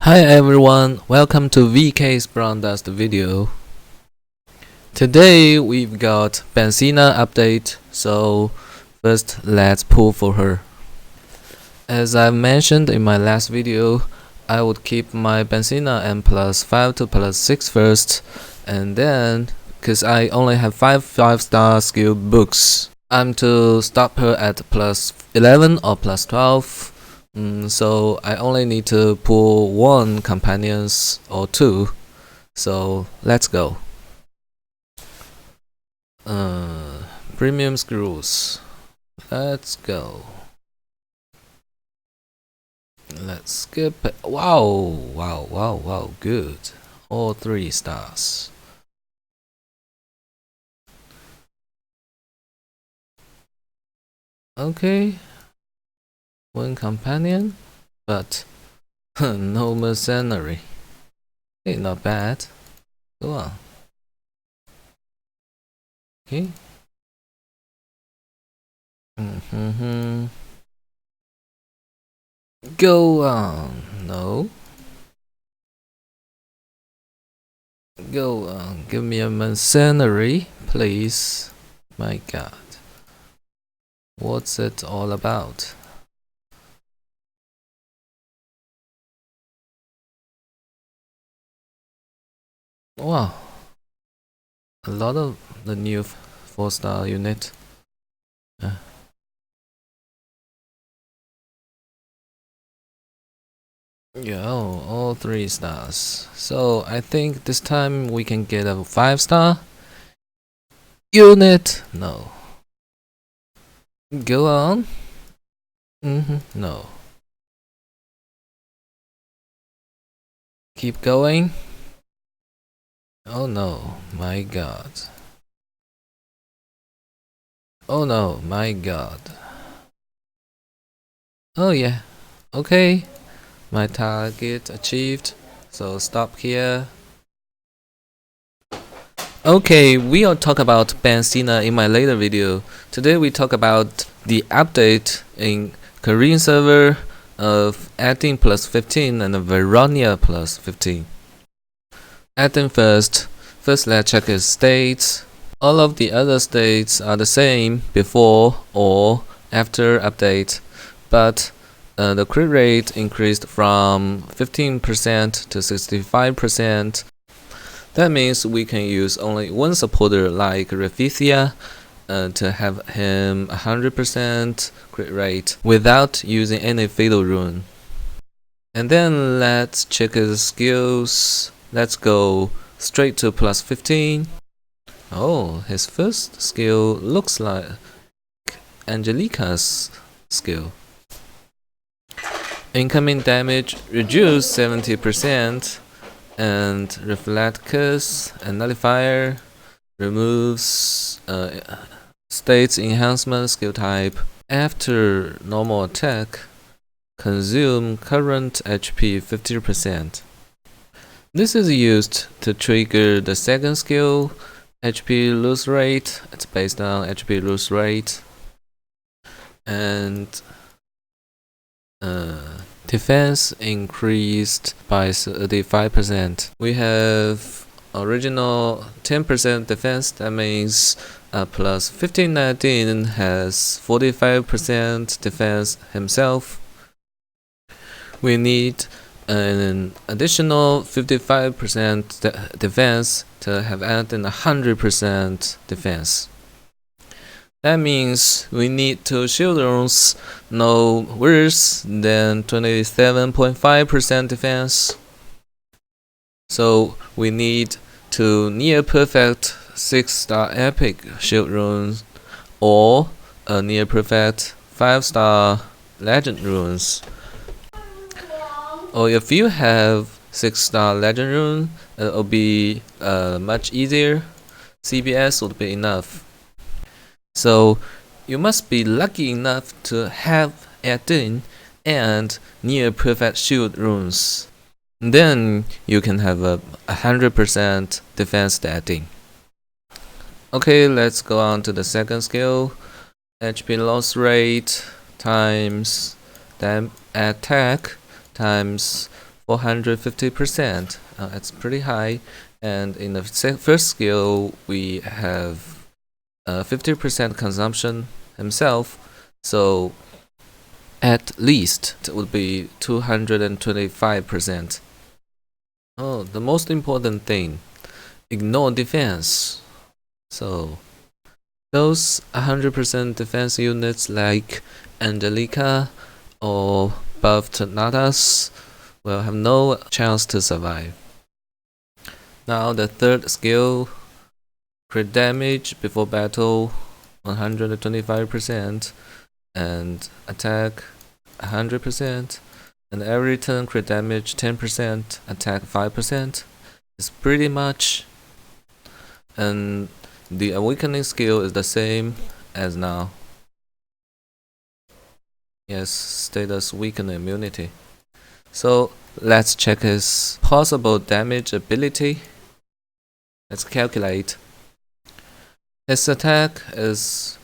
Hi everyone, welcome to VK's Brown Dust video. Today we've got Pen Sina update, so first let's pull for her. As I mentioned in my last video, I would keep my Pen Sina and +5 to +6 first, and then, cause I only have 5-star skill books, I'm to stop her at +11 or +12. So I only need to pull 1 companions or 2. So let's go. Premium screws. Let's go. Let's skip it. Wow, good. All 3 stars. Okay. 1 companion, but no mercenary. Okay, not bad. Go on. Okay. Go on. No. Go on. Give me a mercenary, please. My god. What's it all about? Wow. A lot of the new 4-star unit. Yeah, all 3 stars. So I think this time we can get a 5-star unit. No. Go on. No. Keep going. Oh no, my god. Oh no, my god. Oh yeah. Okay. My target achieved. So stop here. Okay, we'll talk about Pen Sina in my later video. Today we talk about the update in Korean server of Edin +15 and Veronia +15. Edin first. First let's check his states. All of the other states are the same before or after update, but the crit rate increased from 15% to 65%. That means we can use only 1 supporter like Refithia to have him 100% crit rate without using any fatal rune. And then let's check his skills. Let's go straight to +15. Oh, his first skill looks like Angelica's skill. Incoming damage reduced 70%, and Reflect Curse and Nullifier removes states enhancement skill type. After normal attack, consume current HP 50%. This is used to trigger the second skill, HP lose rate. It's based on HP lose rate. And defense increased by 35%. We have original 10% defense, that means plus 1519 has 45% defense himself. We need an additional 55% defense to have Anten 100% defense. That means we need 2 shield runes no worse than 27.5% defense. So we need 2 near perfect 6-star epic shield runes or a near perfect 5-star legend runes. Or if you have 6-star legend rune, it will be much easier. CBS would be enough. So you must be lucky enough to have Edin and near perfect shield runes. Then you can have a 100% defense Edin. Okay, let's go on to the second skill. HP loss rate times attack times 450%. It's pretty high. And in the first skill, we have 50% consumption himself. So at least it would be 225%. Oh, the most important thing, ignore defense. So those 100% defense units like Angelica or buffed Natas will have no chance to survive. Now the third skill, crit damage before battle 125% and attack 100%, and every turn crit damage 10%, attack 5%. It's pretty much. And the awakening skill is the same as now. Yes, status weaken immunity. So let's check his possible damage ability. Let's calculate. His attack is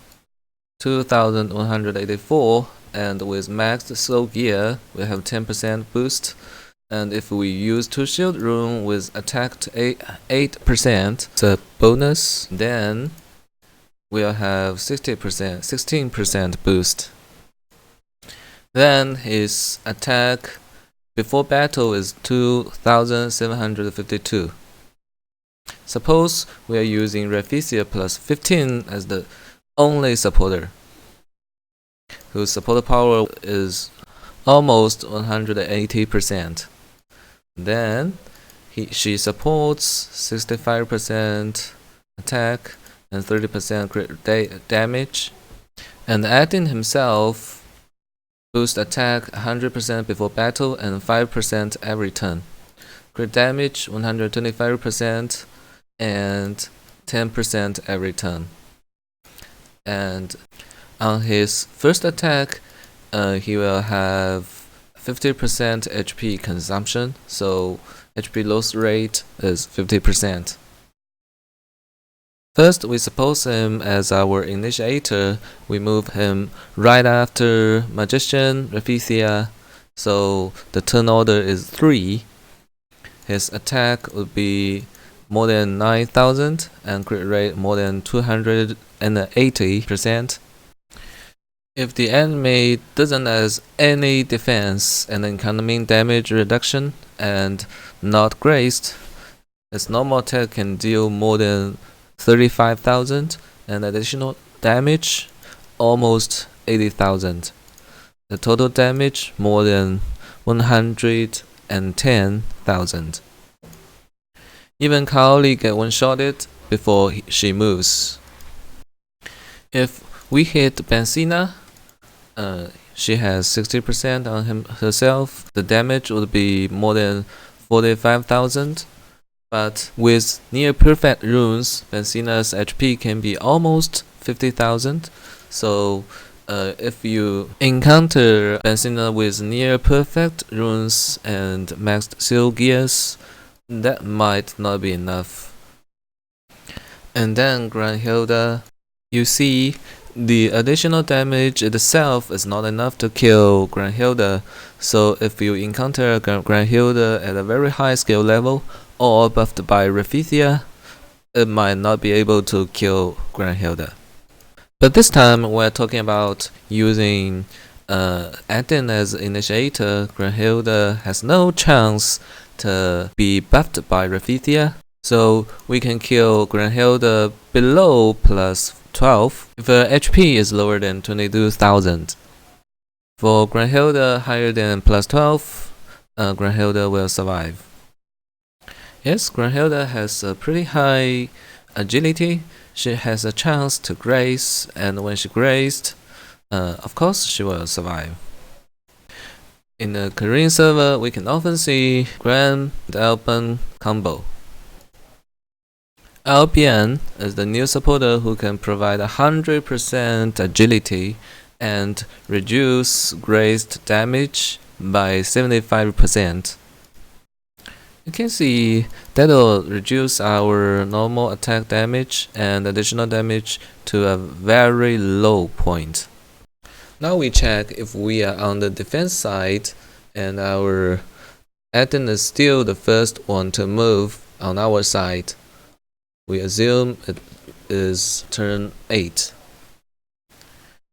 2184, and with maxed soul gear we have 10% boost, and if we use 2 shield rune with attack to 8%, the bonus, then we'll have 16% boost. Then his attack before battle is 2752. Suppose we are using Raphisia plus 15 as the only supporter, whose supporter power is almost 180%. Then she supports 65% attack and 30% crit damage, and Edin himself boost attack 100% before battle and 5% every turn. Crit damage 125% and 10% every turn. And on his first attack, he will have 50% HP consumption, so HP loss rate is 50%. First, we suppose him as our initiator. We move him right after Magician, Raphisia, so the turn order is 3. His attack would be more than 9000 and crit rate more than 280%. If the enemy doesn't have any defense and incoming damage reduction and not graced, its normal attack can deal more than 35,000 and additional damage almost 80,000. The total damage more than 110,000. Even Kaoli get one-shotted before she moves. If we hit Pen Sina, she has 60% on herself. The damage would be more than 45,000. But with near perfect runes, Pen Sina's HP can be almost 50,000. So if you encounter Pen Sina with near perfect runes and maxed seal gears, that might not be enough. And then Granhilda, you see, the additional damage itself is not enough to kill Granhilda. So if you encounter Granhilda at a very high skill level or buffed by Raphisia, it might not be able to kill Granhilda. But this time we're talking about using Anten as initiator. Granhilda has no chance to be buffed by Raphisia, so we can kill Granhilda below plus 12 if her HP is lower than 22,000. For Granhilda higher than plus 12, Granhilda will survive. Yes, Granhilda has a pretty high agility. She has a chance to grace, and when she graced, of course she will survive. In the Korean server, we can often see Gran and Alban combo. Albion is the new supporter who can provide 100% agility and reduce grazed damage by 75%. You can see that'll reduce our normal attack damage and additional damage to a very low point. Now we check if we are on the defense side and our Edin is still the first one to move on our side. We assume it is turn 8.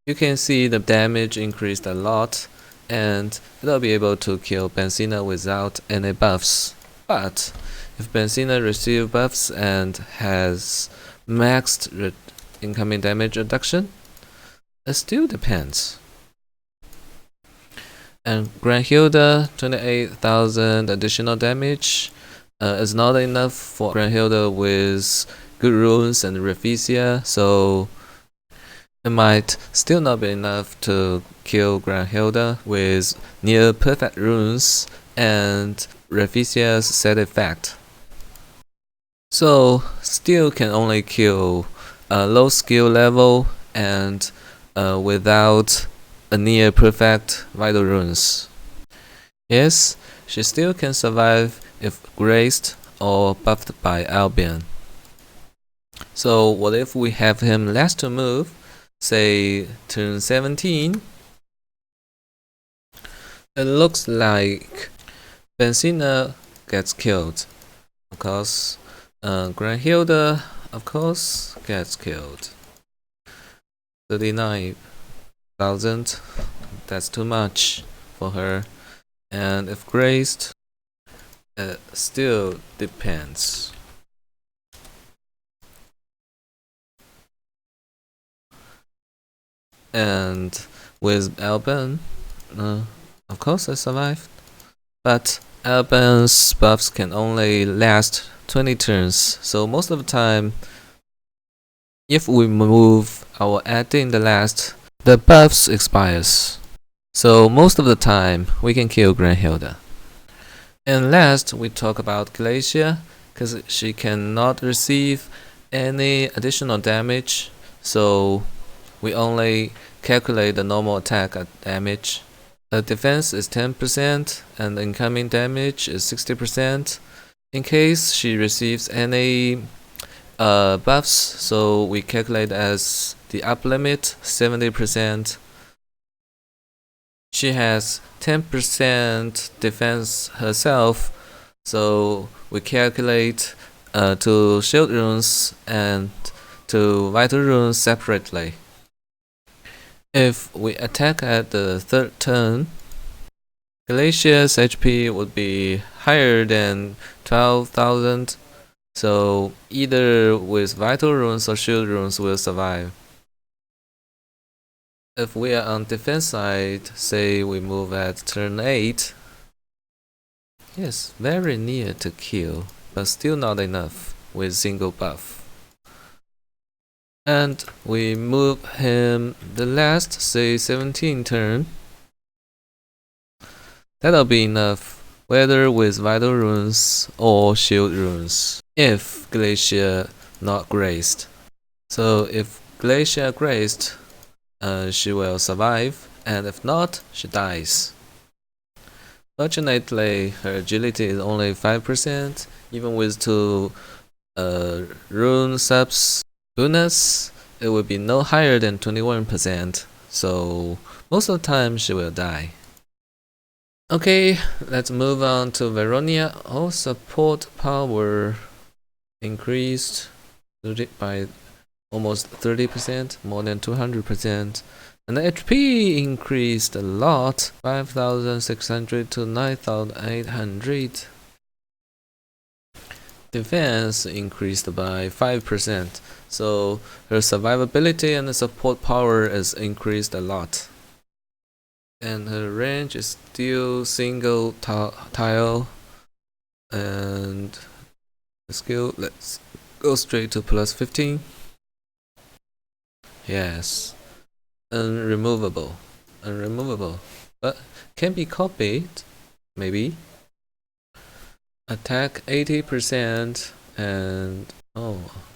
You can see the damage increased a lot, and it'll be able to kill Pen Sina without any buffs. But if Pen Sina receives buffs and has maxed incoming damage reduction, it still depends. And Granhilda, 28,000 additional damage is not enough for Granhilda with good runes and Rafflesia, so it might still not be enough to kill Granhilda with near perfect runes and Rafflesia's set effect. So still can only kill a low skill level and without a near perfect vital runes. Yes, she still can survive if graced or buffed by Albion. So what if we have him last to move, say turn 17? It looks like Pen Sina gets killed. Of course, Granhilda, of course, gets killed. 39,000, that's too much for her. And if graced, it still depends. And with Alban, of course I survived. But Alban's buffs can only last 20 turns, so most of the time, if we move our Edin the last, the buffs expires. So most of the time, we can kill Granhilda. And last, we talk about Glacier, because she cannot receive any additional damage, so we only calculate the normal attack damage. The defense is 10% and the incoming damage is 60%. In case she receives any buffs, so we calculate as the up limit 70%. She has 10% defense herself, so we calculate to shield runes and to vital runes separately. If we attack at the third turn, Glacier's HP would be higher than 12,000, so either with vital runes or shield runes will survive. If we are on defense side, say we move at turn 8, yes, very near to kill, but still not enough with single buff. And we move him the last, say 17 turn. That'll be enough, whether with vital runes or shield runes, if Glacier not graced. So if Glacier graced, she will survive, and if not, she dies. Fortunately, her agility is only 5%, even with 2 rune subs bonus, it will be no higher than 21%, so most of the time she will die. Okay, let's move on to Veronia. All support power increased by almost 30%, more than 200%. And the HP increased a lot, 5,600 to 9,800. Defense increased by 5%, so her survivability and the support power is increased a lot. And her range is still single tile, and the skill, let's go straight to plus 15. Yes, unremovable, but can be copied, maybe. Attack 80% and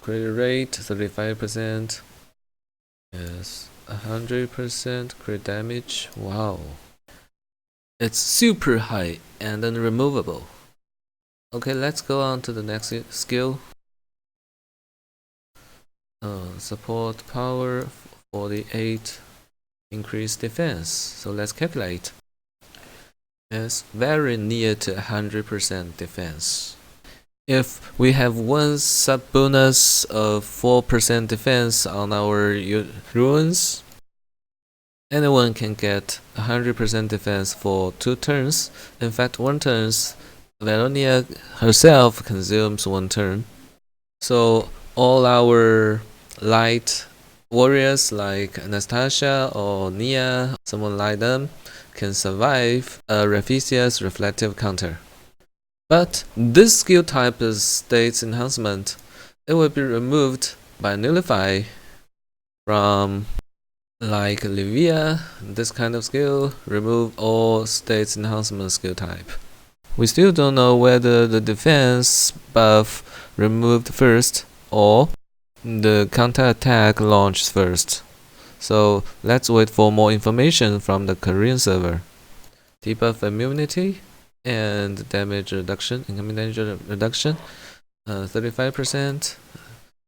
crit rate 35%. Yes, 100% crit damage. Wow, it's super high and unremovable. Okay, let's go on to the next skill. Support power 48, increased defense. So let's calculate. is very near to 100% defense. If we have one sub bonus of 4% defense on our ruins, anyone can get 100% defense for 2 turns. In fact, 1 turn, Veronia herself consumes 1 turn. So all our light warriors like Anastasia or Nia, someone like them, can survive a Raphicia's reflective counter. But this skill type is states enhancement. It will be removed by nullify from like Livia, this kind of skill, remove all states enhancement skill type. We still don't know whether the defense buff removed first or the counterattack launched first. So let's wait for more information from the Korean server. Debuff immunity and damage reduction, incoming damage reduction, 35%,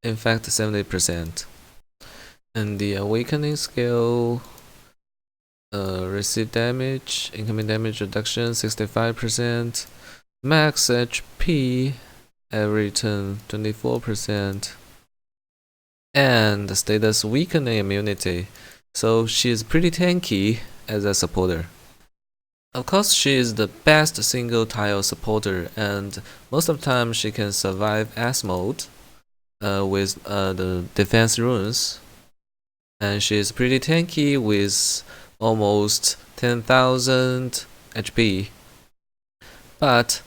in fact 70%. And the awakening skill, receive damage, incoming damage reduction 65%, max HP every turn 24%, and status weakening immunity, so she is pretty tanky as a supporter. Of course, she is the best single tile supporter, and most of the time she can survive S mode with the defense runes, and she is pretty tanky with almost 10,000 HP, but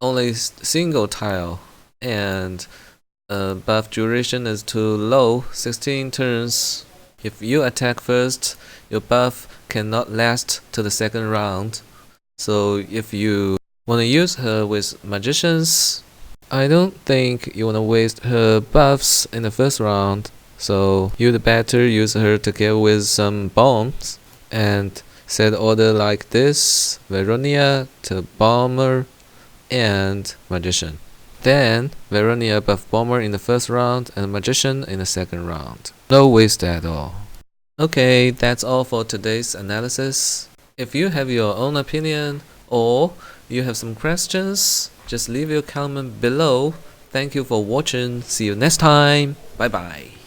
only single tile, and buff duration is too low, 16 turns. If you attack first, your buff cannot last to the second round. So if you want to use her with magicians, I don't think you want to waste her buffs in the first round. So you'd better use her together with some bombs and set order like this: Veronia to bomber and magician. Then Veronia buff bomber in the first round and magician in the second round. No waste at all. Okay, that's all for today's analysis. If you have your own opinion or you have some questions, just leave your comment below. Thank you for watching. See you next time. Bye bye.